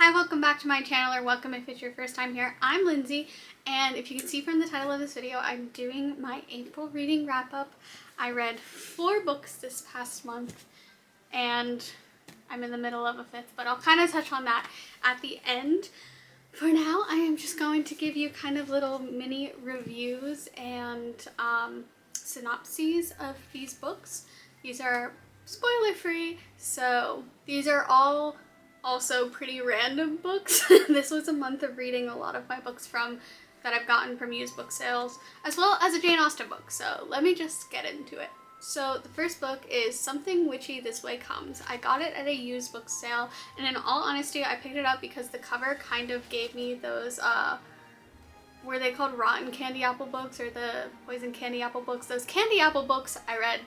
Hi, welcome back to my channel, or welcome if it's your first time here. I'm Lindsay, and if you can see from the title of this video, I'm doing my April reading wrap-up. I read 4 books this past month, and I'm in the middle of a 5th, but I'll kind of touch on that at the end. For now, I am just going to give you kind of little mini reviews and synopses of these books. These are spoiler-free, so these are all also pretty random books. This was a month of reading a lot of my books that I've gotten from used book sales, as well as a Jane Austen book, so let me just get into it. So the first book is Something Witchy This Way Comes. I got it at a used book sale, and in all honesty, I picked it up because the cover kind of gave me those, were they called rotten candy apple books or the poison candy apple books? Those candy apple books, I read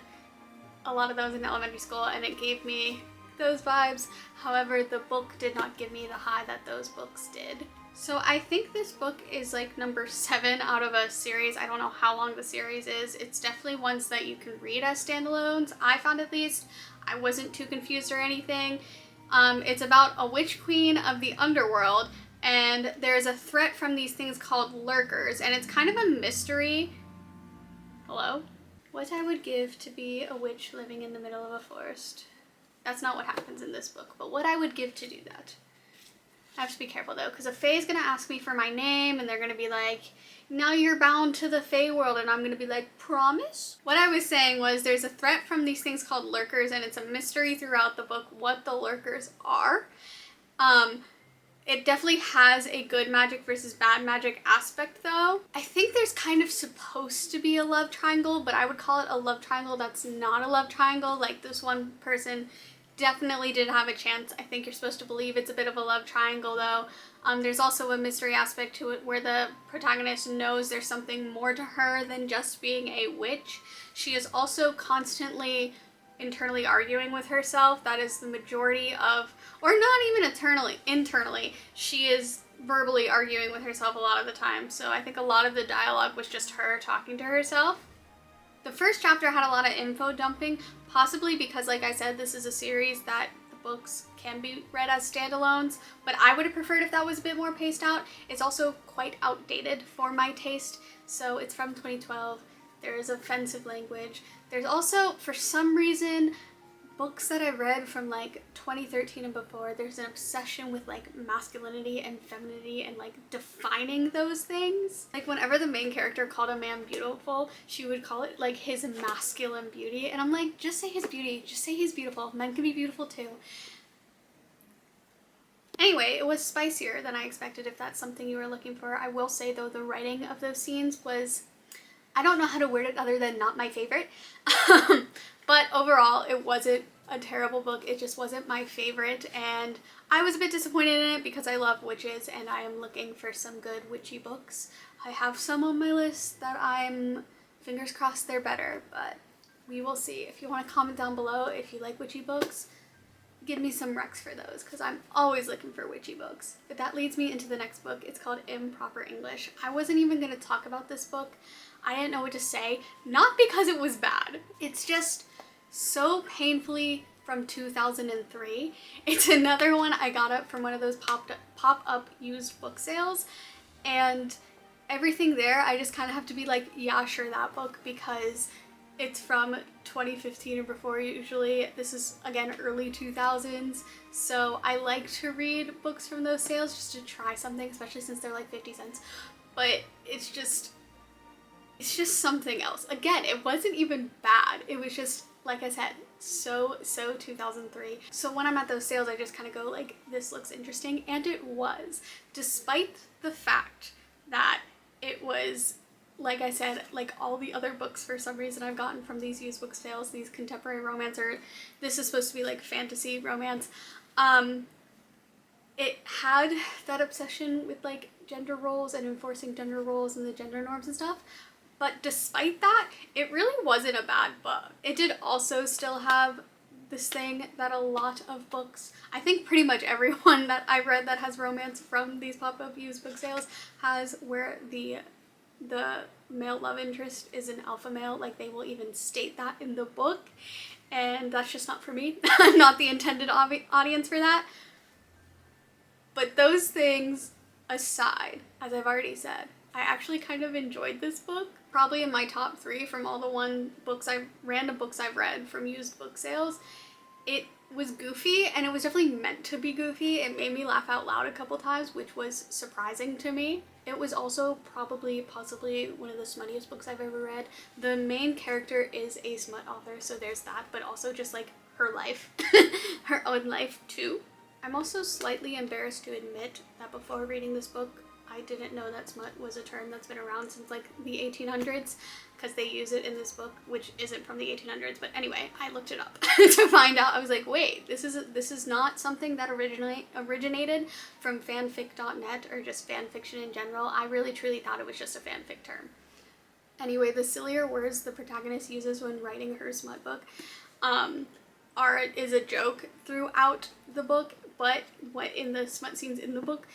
a lot of those in elementary school, and it gave me those vibes. However, the book did not give me the high that those books did. So I think this book is like number 7 out of a series. I don't know how long the series is. It's definitely ones that you can read as standalones. I found, at least. I wasn't too confused or anything. It's about a witch queen of the underworld, and there's a threat from these things called lurkers, and it's kind of a mystery. Hello? What I would give to be a witch living in the middle of a forest. That's not what happens in this book, but what I would give to do that. I have to be careful though, because a fae is going to ask me for my name, and they're going to be like, now you're bound to the fae world, and I'm going to be like, promise? What I was saying was there's a threat from these things called lurkers, and it's a mystery throughout the book what the lurkers are. It definitely has a good magic versus bad magic aspect though. I think there's kind of supposed to be a love triangle, but I would call it a love triangle that's not a love triangle. Like, this one person definitely did have a chance. I think you're supposed to believe it's a bit of a love triangle though. There's also a mystery aspect to it where the protagonist knows there's something more to her than just being a witch. She is also constantly internally arguing with herself. That is the majority of, or not even internally, she is verbally arguing with herself a lot of the time. So I think a lot of the dialogue was just her talking to herself. The first chapter had a lot of info dumping, possibly because, like I said, this is a series that the books can be read as standalones, but I would have preferred if that was a bit more paced out. It's also quite outdated for my taste, so it's from 2012. There is offensive language. There's also, for some reason, books that I read from like 2013 and before, there's an obsession with like masculinity and femininity and like defining those things. Like, whenever the main character called a man beautiful, she would call it like his masculine beauty, and I'm like, just say his beauty, just say he's beautiful. Men can be beautiful too. Anyway, it was spicier than I expected, if that's something you were looking for. I will say though, the writing of those scenes was, I don't know how to word it other than not my favorite. But overall, it wasn't a terrible book. It just wasn't my favorite, and I was a bit disappointed in it because I love witches and I am looking for some good witchy books. I have some on my list that I'm, fingers crossed they're better, but we will see. If you want to comment down below if you like witchy books, give me some recs for those, because I'm always looking for witchy books. But that leads me into the next book. It's called Improper English. I wasn't even going to talk about this book. I didn't know what to say, not because it was bad. It's just so painfully from 2003. It's another one I got up from one of those pop-up used book sales, and everything there, I just kind of have to be like, yeah, sure, that book, because it's from 2015 or before usually. This is, again, early 2000s, so I like to read books from those sales just to try something, especially since they're like 50 cents. But it's just something else. Again, it wasn't even bad. It was just, like I said, so 2003. So when I'm at those sales, I just kind of go like, this looks interesting, and it was. Despite the fact that it was, like I said, like all the other books for some reason I've gotten from these used book sales, these contemporary romance, or this is supposed to be like fantasy romance, it had that obsession with like gender roles and enforcing gender roles and the gender norms and stuff. But despite that, it really wasn't a bad book. It did also still have this thing that a lot of books, I think pretty much everyone that I've read that has romance from these pop-up used book sales has, where the male love interest is an alpha male. Like, they will even state that in the book, and that's just not for me. I'm not the intended audience for that. But those things aside, as I've already said, I actually kind of enjoyed this book. Probably in my top 3 from all the random books I've read from used book sales. It was goofy, and it was definitely meant to be goofy. It made me laugh out loud a couple times, which was surprising to me. It was also possibly one of the smuttiest books I've ever read. The main character is a smut author, so there's that, but also just like her life, her own life too. I'm also slightly embarrassed to admit that before reading this book, I didn't know that smut was a term that's been around since like the 1800s, because they use it in this book, which isn't from the 1800s. But anyway, I looked it up to find out. I was like, wait, this is not something that originated from fanfic.net or just fan fiction in general. I really truly thought it was just a fanfic term. Anyway, the sillier words the protagonist uses when writing her smut book is a joke throughout the book, but what in the smut scenes in the book,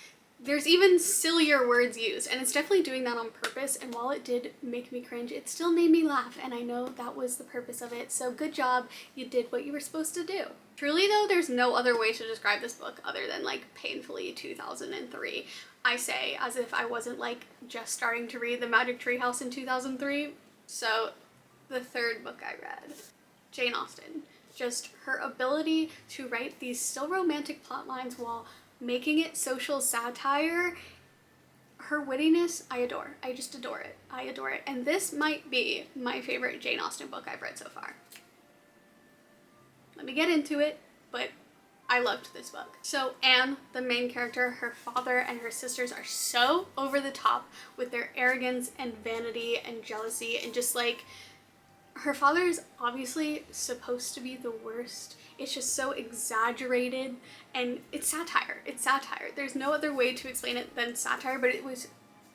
there's even sillier words used, and it's definitely doing that on purpose, and while it did make me cringe, it still made me laugh, and I know that was the purpose of it, so good job, you did what you were supposed to do. Truly though, there's no other way to describe this book other than like painfully 2003. I say as if I wasn't like just starting to read The Magic Tree House in 2003. So the third book I read, Jane Austen. Just her ability to write these still romantic plot lines while making it social satire, her wittiness, I adore. I just adore it. I adore it. And this might be my favorite Jane Austen book I've read so far. Let me get into it, but I loved this book. So Anne, the main character, her father and her sisters are so over the top with their arrogance and vanity and jealousy, and just like, her father is obviously supposed to be the worst. It's just so exaggerated, and it's satire. It's satire. There's no other way to explain it than satire, but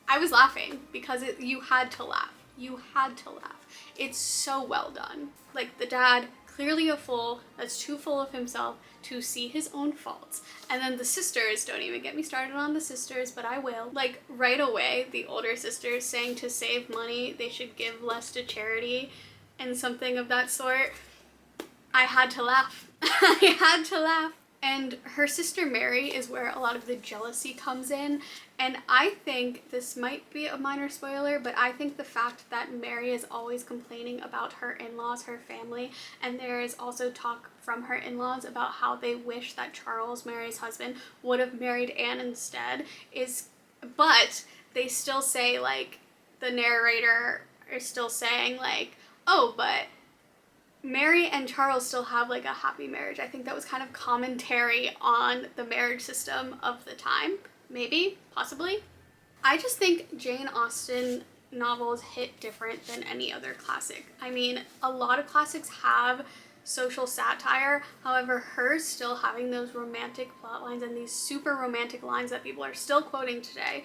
I was laughing because you had to laugh. You had to laugh. It's so well done. Like, the dad, clearly a fool, that's too full of himself to see his own faults. And then the sisters, don't even get me started on the sisters, but I will. Like, right away, the older sisters saying to save money, they should give less to charity and something of that sort. I had to laugh. I had to laugh. And her sister Mary is where a lot of the jealousy comes in. And I think, this might be a minor spoiler, but I think the fact that Mary is always complaining about her in-laws, her family, and there is also talk from her in-laws about how they wish that Charles, Mary's husband, would have married Anne instead, but they still say, like, the narrator is still saying, like, oh, but Mary and Charles still have like a happy marriage. I think that was kind of commentary on the marriage system of the time. Maybe, possibly. I just think Jane Austen novels hit different than any other classic. I mean, a lot of classics have social satire. However, hers still having those romantic plot lines and these super romantic lines that people are still quoting today,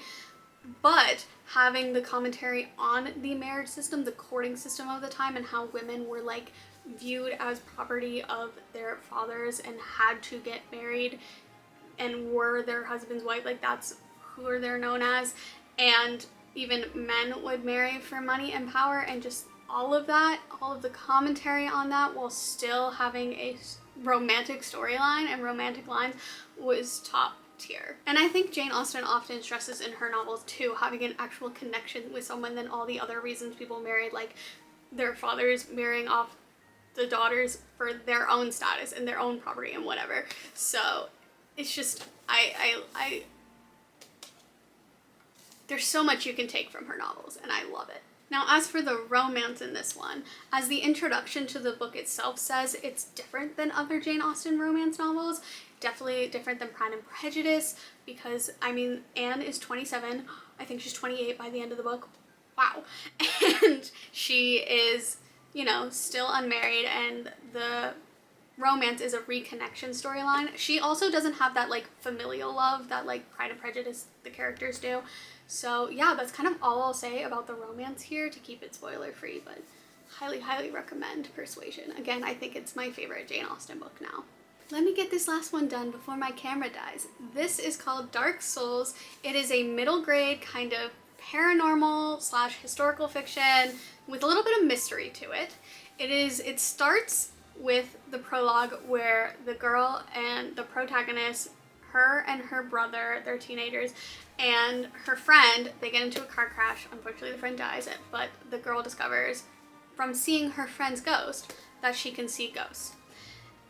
but having the commentary on the marriage system, the courting system of the time, and how women were like viewed as property of their fathers and had to get married and were their husband's wife, like that's who they're known as, and even men would marry for money and power, and just all of that, all of the commentary on that while still having a romantic storyline and romantic lines was top tier. And I think Jane Austen often stresses in her novels too, having an actual connection with someone than all the other reasons people married, like their fathers marrying off the daughters for their own status and their own property and whatever. So it's just, there's so much you can take from her novels, and I love it. Now, as for the romance in this one, as the introduction to the book itself says, it's different than other Jane Austen romance novels. Definitely different than Pride and Prejudice, because, I mean, Anne is 27. I think she's 28 by the end of the book. Wow. And she is, you know, still unmarried, and the romance is a reconnection storyline. She also doesn't have that, like, familial love that, like, Pride and Prejudice, the characters do. So, yeah, that's kind of all I'll say about the romance here to keep it spoiler-free, but highly, highly recommend Persuasion. Again, I think it's my favorite Jane Austen book now. Let me get this last one done before my camera dies. This is called Dark Souls. It is a middle grade kind of paranormal / historical fiction with a little bit of mystery to it. It starts with the prologue where the girl and the protagonist, her and her brother, they're teenagers, and her friend, they get into a car crash. Unfortunately, the friend dies, but the girl discovers from seeing her friend's ghost that she can see ghosts.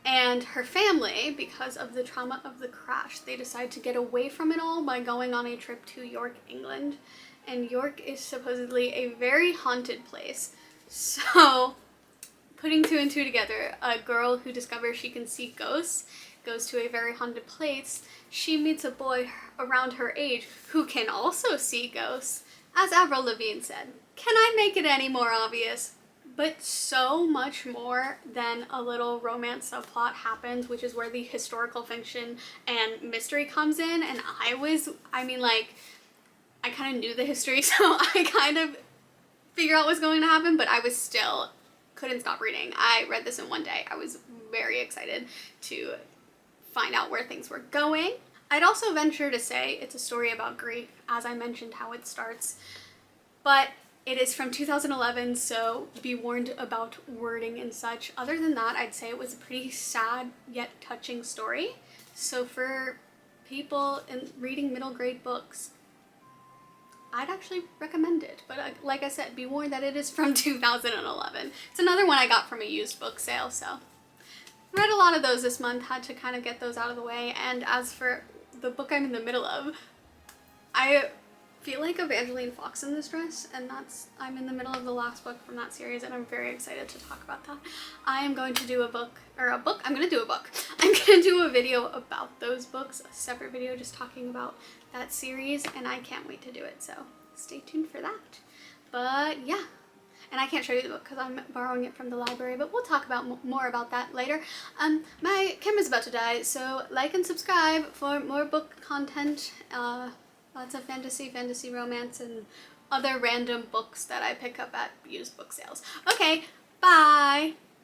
And her family, because of the trauma of the crash, they decide to get away from it all by going on a trip to York, England. And York is supposedly a very haunted place. So, putting two and two together, a girl who discovers she can see ghosts goes to a very haunted place. She meets a boy around her age who can also see ghosts. As Avril Lavigne said, can I make it any more obvious? But so much more than a little romance subplot happens, which is where the historical fiction and mystery comes in. And I kind of knew the history, so I kind of figured out what's going to happen, but I was still couldn't stop reading. I read this in one day. I was very excited to find out where things were going. I'd also venture to say it's a story about grief, as I mentioned how it starts, but it is from 2011, so be warned about wording and such. Other than that, I'd say it was a pretty sad yet touching story. So for people reading middle grade books, I'd actually recommend it. But like I said, be warned that it is from 2011. It's another one I got from a used book sale, so read a lot of those this month, had to kind of get those out of the way. And as for the book I'm in the middle of, I feel like Evangeline Fox in this dress, and I'm in the middle of the last book from that series, and I'm very excited to talk about that. I am going to do I'm going to do a book. I'm going to do a video about those books, a separate video just talking about that series, and I can't wait to do it, so stay tuned for that. But yeah. And I can't show you the book because I'm borrowing it from the library, but we'll talk about more about that later. My camera's about to die, so like and subscribe for more book content. Lots of fantasy romance, and other random books that I pick up at used book sales. Okay, bye!